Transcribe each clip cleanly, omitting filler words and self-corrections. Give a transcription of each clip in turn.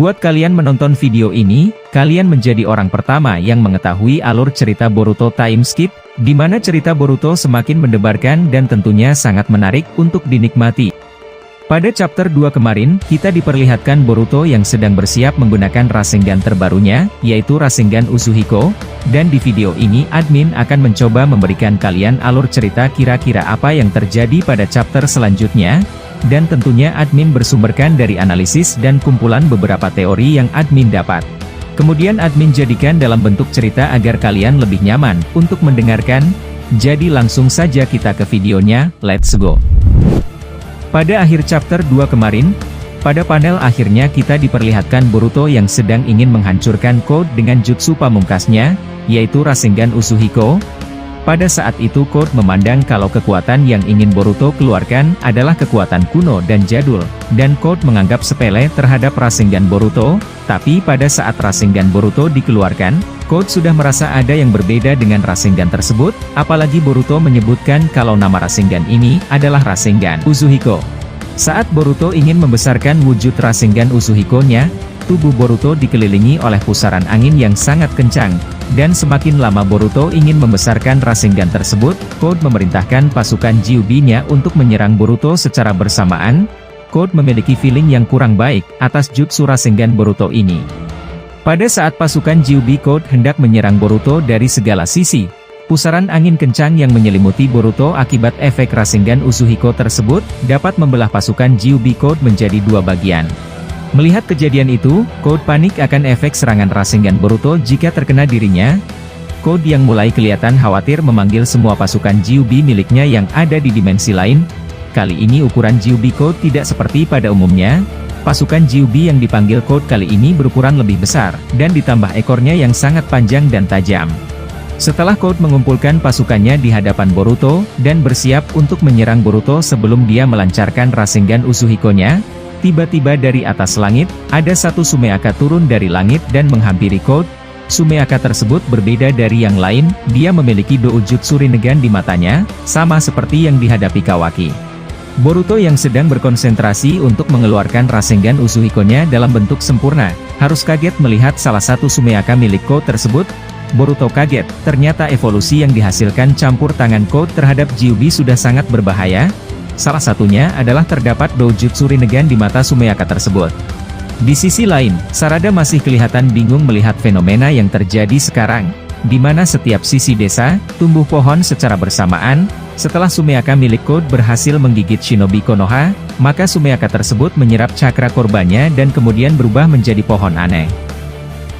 Buat kalian menonton video ini, kalian menjadi orang pertama yang mengetahui alur cerita Boruto Time Skip, di mana cerita Boruto semakin mendebarkan dan tentunya sangat menarik untuk dinikmati. Pada chapter 2 kemarin, kita diperlihatkan Boruto yang sedang bersiap menggunakan Rasengan terbarunya, yaitu Rasengan Uzuhiko, dan di video ini admin akan mencoba memberikan kalian alur cerita kira-kira apa yang terjadi pada chapter selanjutnya. Dan tentunya admin bersumberkan dari analisis dan kumpulan beberapa teori yang admin dapat. Kemudian admin jadikan dalam bentuk cerita agar kalian lebih nyaman untuk mendengarkan. Jadi langsung saja kita ke videonya, let's go. Pada akhir chapter 2 kemarin, pada panel akhirnya kita diperlihatkan Boruto yang sedang ingin menghancurkan Code dengan jutsu pamungkasnya, yaitu Rasengan Uzuhiko. Pada saat itu Code memandang kalau kekuatan yang ingin Boruto keluarkan adalah kekuatan kuno dan jadul, dan Code menganggap sepele terhadap Rasengan Boruto, tapi pada saat Rasengan Boruto dikeluarkan, Code sudah merasa ada yang berbeda dengan Rasengan tersebut, apalagi Boruto menyebutkan kalau nama Rasengan ini adalah Rasengan Uzuhiko. Saat Boruto ingin membesarkan wujud Rasengan Uzuhiko-nya, tubuh Boruto dikelilingi oleh pusaran angin yang sangat kencang. Dan semakin lama Boruto ingin membesarkan Rasengan tersebut, Code memerintahkan pasukan Gyuubi-nya untuk menyerang Boruto secara bersamaan. Code memiliki feeling yang kurang baik atas jutsu Rasengan Boruto ini. Pada saat pasukan Gyuubi Code hendak menyerang Boruto dari segala sisi, pusaran angin kencang yang menyelimuti Boruto akibat efek Rasengan Uzuhiko tersebut, dapat membelah pasukan Gyuubi Code menjadi dua bagian. Melihat kejadian itu, Code panik akan efek serangan Rasengan Boruto jika terkena dirinya. Code yang mulai kelihatan khawatir memanggil semua pasukan Gyuubi miliknya yang ada di dimensi lain. Kali ini ukuran Gyuubi Code tidak seperti pada umumnya. Pasukan Gyuubi yang dipanggil Code kali ini berukuran lebih besar, dan ditambah ekornya yang sangat panjang dan tajam. Setelah Code mengumpulkan pasukannya di hadapan Boruto, dan bersiap untuk menyerang Boruto sebelum dia melancarkan Rasengan Uzuhiko-nya, tiba-tiba dari atas langit, ada satu Sumeaka turun dari langit dan menghampiri Code. Sumeaka tersebut berbeda dari yang lain, dia memiliki Doujutsu Rinnegan di matanya, sama seperti yang dihadapi Kawaki. Boruto yang sedang berkonsentrasi untuk mengeluarkan Rasengan Uzuhiko-nya dalam bentuk sempurna, harus kaget melihat salah satu Sumeaka milik Code tersebut. Boruto kaget, ternyata evolusi yang dihasilkan campur tangan Code terhadap Gyuubi sudah sangat berbahaya. Salah satunya adalah terdapat Doujutsu Rinnegan di mata Sumeaka tersebut. Di sisi lain, Sarada masih kelihatan bingung melihat fenomena yang terjadi sekarang, di mana setiap sisi desa, tumbuh pohon secara bersamaan. Setelah Sumeaka milik Code berhasil menggigit Shinobi Konoha, maka Sumeaka tersebut menyerap cakra korbannya dan kemudian berubah menjadi pohon aneh.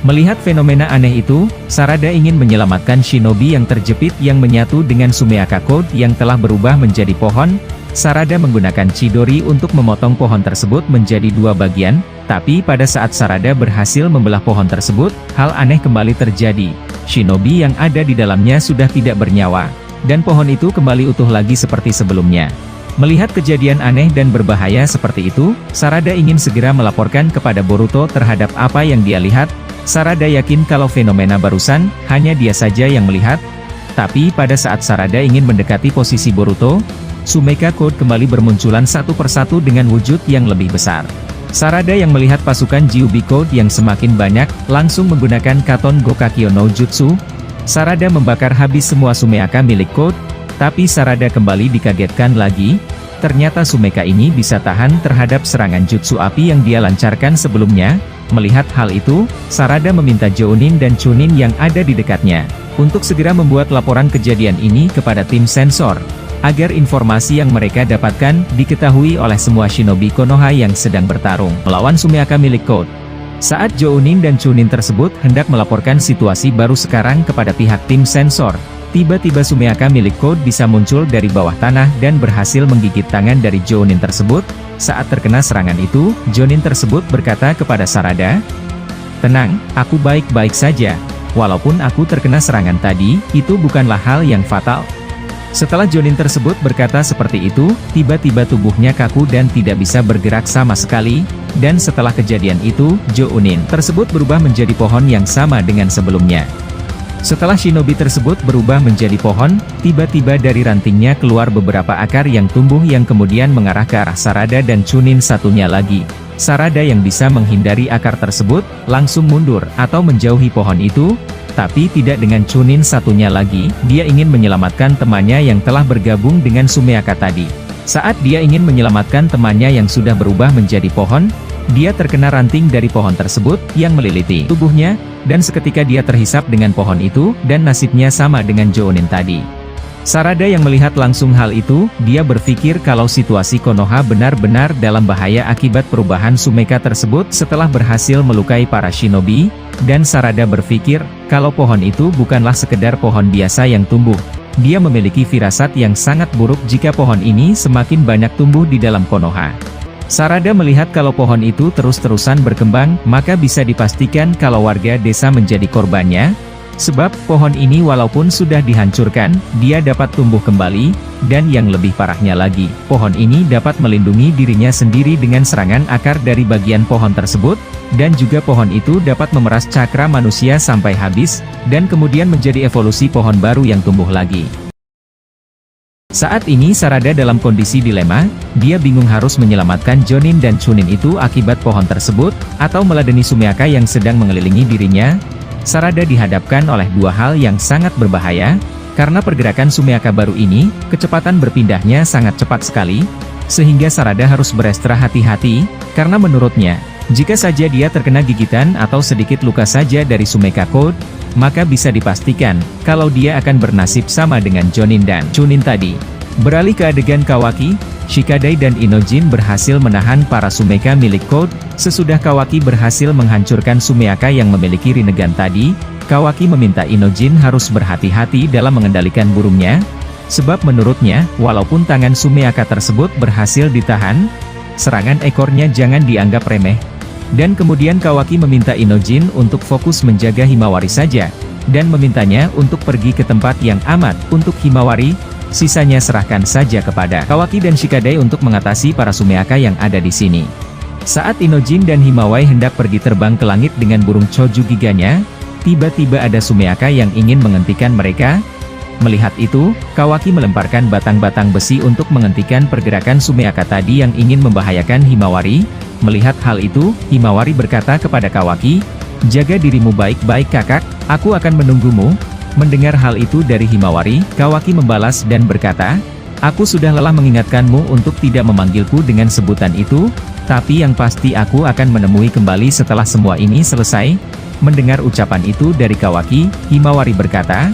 Melihat fenomena aneh itu, Sarada ingin menyelamatkan Shinobi yang terjepit yang menyatu dengan Sumeaka Code yang telah berubah menjadi pohon. Sarada menggunakan Chidori untuk memotong pohon tersebut menjadi dua bagian, tapi pada saat Sarada berhasil membelah pohon tersebut, hal aneh kembali terjadi. Shinobi yang ada di dalamnya sudah tidak bernyawa, dan pohon itu kembali utuh lagi seperti sebelumnya. Melihat kejadian aneh dan berbahaya seperti itu, Sarada ingin segera melaporkan kepada Boruto terhadap apa yang dia lihat. Sarada yakin kalau fenomena barusan, hanya dia saja yang melihat. Tapi pada saat Sarada ingin mendekati posisi Boruto, Sumeaka Code kembali bermunculan satu persatu dengan wujud yang lebih besar. Sarada yang melihat pasukan Gyuubi Code yang semakin banyak, langsung menggunakan Katon Gokakyo no Jutsu. Sarada membakar habis semua Sumeaka milik Code, tapi Sarada kembali dikagetkan lagi. Ternyata Sumeaka ini bisa tahan terhadap serangan jutsu api yang dia lancarkan sebelumnya. Melihat hal itu, Sarada meminta Jounin dan Chunin yang ada di dekatnya, untuk segera membuat laporan kejadian ini kepada tim sensor, agar informasi yang mereka dapatkan diketahui oleh semua Shinobi Konoha yang sedang bertarung melawan Sumeaka milik Code. Saat Jounin dan Chunin tersebut hendak melaporkan situasi baru sekarang kepada pihak tim sensor, tiba-tiba Sumeaka milik Code bisa muncul dari bawah tanah dan berhasil menggigit tangan dari Jounin tersebut. Saat terkena serangan itu, Jounin tersebut berkata kepada Sarada, "Tenang, aku baik-baik saja. Walaupun aku terkena serangan tadi, itu bukanlah hal yang fatal." Setelah Jounin tersebut berkata seperti itu, tiba-tiba tubuhnya kaku dan tidak bisa bergerak sama sekali, dan setelah kejadian itu, Jounin tersebut berubah menjadi pohon yang sama dengan sebelumnya. Setelah Shinobi tersebut berubah menjadi pohon, tiba-tiba dari rantingnya keluar beberapa akar yang tumbuh yang kemudian mengarah ke arah Sarada dan Chunin satunya lagi. Sarada yang bisa menghindari akar tersebut, langsung mundur atau menjauhi pohon itu, tapi tidak dengan Chunin satunya lagi, dia ingin menyelamatkan temannya yang telah bergabung dengan Sumeaka tadi. Saat dia ingin menyelamatkan temannya yang sudah berubah menjadi pohon, dia terkena ranting dari pohon tersebut, yang meliliti tubuhnya, dan seketika dia terhisap dengan pohon itu, dan nasibnya sama dengan Jounin tadi. Sarada yang melihat langsung hal itu, dia berpikir kalau situasi Konoha benar-benar dalam bahaya akibat perubahan Sumeka tersebut setelah berhasil melukai para shinobi, dan Sarada berpikir, kalau pohon itu bukanlah sekedar pohon biasa yang tumbuh. Dia memiliki firasat yang sangat buruk jika pohon ini semakin banyak tumbuh di dalam Konoha. Sarada melihat kalau pohon itu terus-terusan berkembang, maka bisa dipastikan kalau warga desa menjadi korbannya, sebab pohon ini walaupun sudah dihancurkan, dia dapat tumbuh kembali, dan yang lebih parahnya lagi, pohon ini dapat melindungi dirinya sendiri dengan serangan akar dari bagian pohon tersebut, dan juga pohon itu dapat memeras cakra manusia sampai habis, dan kemudian menjadi evolusi pohon baru yang tumbuh lagi. Saat ini Sarada dalam kondisi dilema, dia bingung harus menyelamatkan Jounin dan Chunin itu akibat pohon tersebut, atau meladeni Sumeaka yang sedang mengelilingi dirinya. Sarada dihadapkan oleh dua hal yang sangat berbahaya, karena pergerakan Sumeaka baru ini, kecepatan berpindahnya sangat cepat sekali, sehingga Sarada harus berekstra hati-hati, karena menurutnya, jika saja dia terkena gigitan atau sedikit luka saja dari Sumeka Code, maka bisa dipastikan, kalau dia akan bernasib sama dengan Jounin dan Chunin tadi. Beralih ke adegan Kawaki, Shikadai dan Inojin berhasil menahan para Sumeka milik Code. Sesudah Kawaki berhasil menghancurkan Sumeaka yang memiliki Rinnegan tadi, Kawaki meminta Inojin harus berhati-hati dalam mengendalikan burungnya, sebab menurutnya, walaupun tangan Sumeaka tersebut berhasil ditahan, serangan ekornya jangan dianggap remeh. Dan kemudian Kawaki meminta Inojin untuk fokus menjaga Himawari saja, dan memintanya untuk pergi ke tempat yang aman untuk Himawari, sisanya serahkan saja kepada Kawaki dan Shikadai untuk mengatasi para Sumeaka yang ada di sini. Saat Inojin dan Himawai hendak pergi terbang ke langit dengan burung Choju giganya, tiba-tiba ada Sumeaka yang ingin menghentikan mereka. Melihat itu, Kawaki melemparkan batang-batang besi untuk menghentikan pergerakan Sumeaka tadi yang ingin membahayakan Himawari. Melihat hal itu, Himawari berkata kepada Kawaki, "Jaga dirimu baik-baik kakak, aku akan menunggumu." Mendengar hal itu dari Himawari, Kawaki membalas dan berkata, "Aku sudah lelah mengingatkanmu untuk tidak memanggilku dengan sebutan itu, tapi yang pasti aku akan menemui kembali setelah semua ini selesai." Mendengar ucapan itu dari Kawaki, Himawari berkata,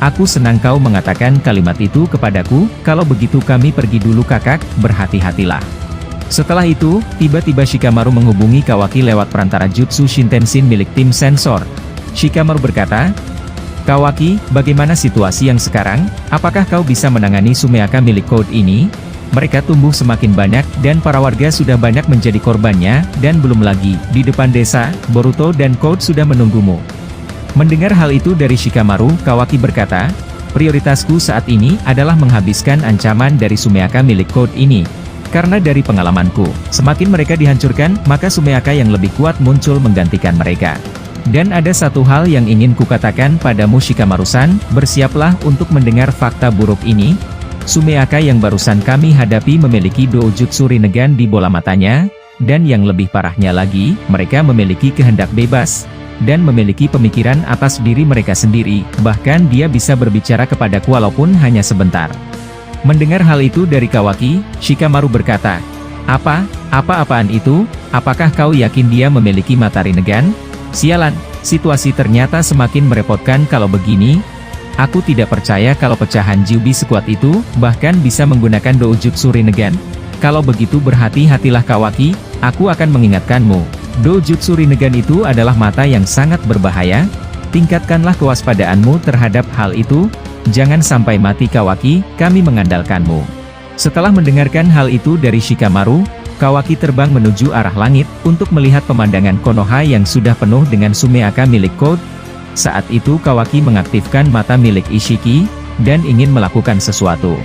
"Aku senang kau mengatakan kalimat itu kepadaku, kalau begitu kami pergi dulu kakak, berhati-hatilah." Setelah itu, tiba-tiba Shikamaru menghubungi Kawaki lewat perantara Jutsu Shintensin milik tim sensor. Shikamaru berkata, "Kawaki, bagaimana situasi yang sekarang? Apakah kau bisa menangani Sumeaka milik Code ini? Mereka tumbuh semakin banyak, dan para warga sudah banyak menjadi korbannya, dan belum lagi, di depan desa, Boruto dan Code sudah menunggumu." Mendengar hal itu dari Shikamaru, Kawaki berkata, "Prioritasku saat ini adalah menghabiskan ancaman dari Sumeaka milik Code ini. Karena dari pengalamanku, semakin mereka dihancurkan, maka Sumeaka yang lebih kuat muncul menggantikan mereka. Dan ada satu hal yang ingin kukatakan padamu Shikamaru-san, bersiaplah untuk mendengar fakta buruk ini. Sumeaka yang barusan kami hadapi memiliki doujutsu Rinnegan di bola matanya, dan yang lebih parahnya lagi, mereka memiliki kehendak bebas, dan memiliki pemikiran atas diri mereka sendiri, bahkan dia bisa berbicara kepadaku walaupun hanya sebentar." Mendengar hal itu dari Kawaki, Shikamaru berkata, Apa-apaan itu? Apakah kau yakin dia memiliki mata Rinnegan? Sialan, situasi ternyata semakin merepotkan kalau begini. Aku tidak percaya kalau pecahan Kyuubi sekuat itu, bahkan bisa menggunakan doujutsu Rinnegan. Kalau begitu berhati-hatilah Kawaki, aku akan mengingatkanmu. Doujutsu Rinnegan itu adalah mata yang sangat berbahaya. Tingkatkanlah kewaspadaanmu terhadap hal itu. Jangan sampai mati Kawaki, kami mengandalkanmu. Setelah mendengarkan hal itu dari Shikamaru, Kawaki terbang menuju arah langit, untuk melihat pemandangan Konoha yang sudah penuh dengan Sumeaka milik Code. Saat itu Kawaki mengaktifkan mata milik Ishiki, dan ingin melakukan sesuatu.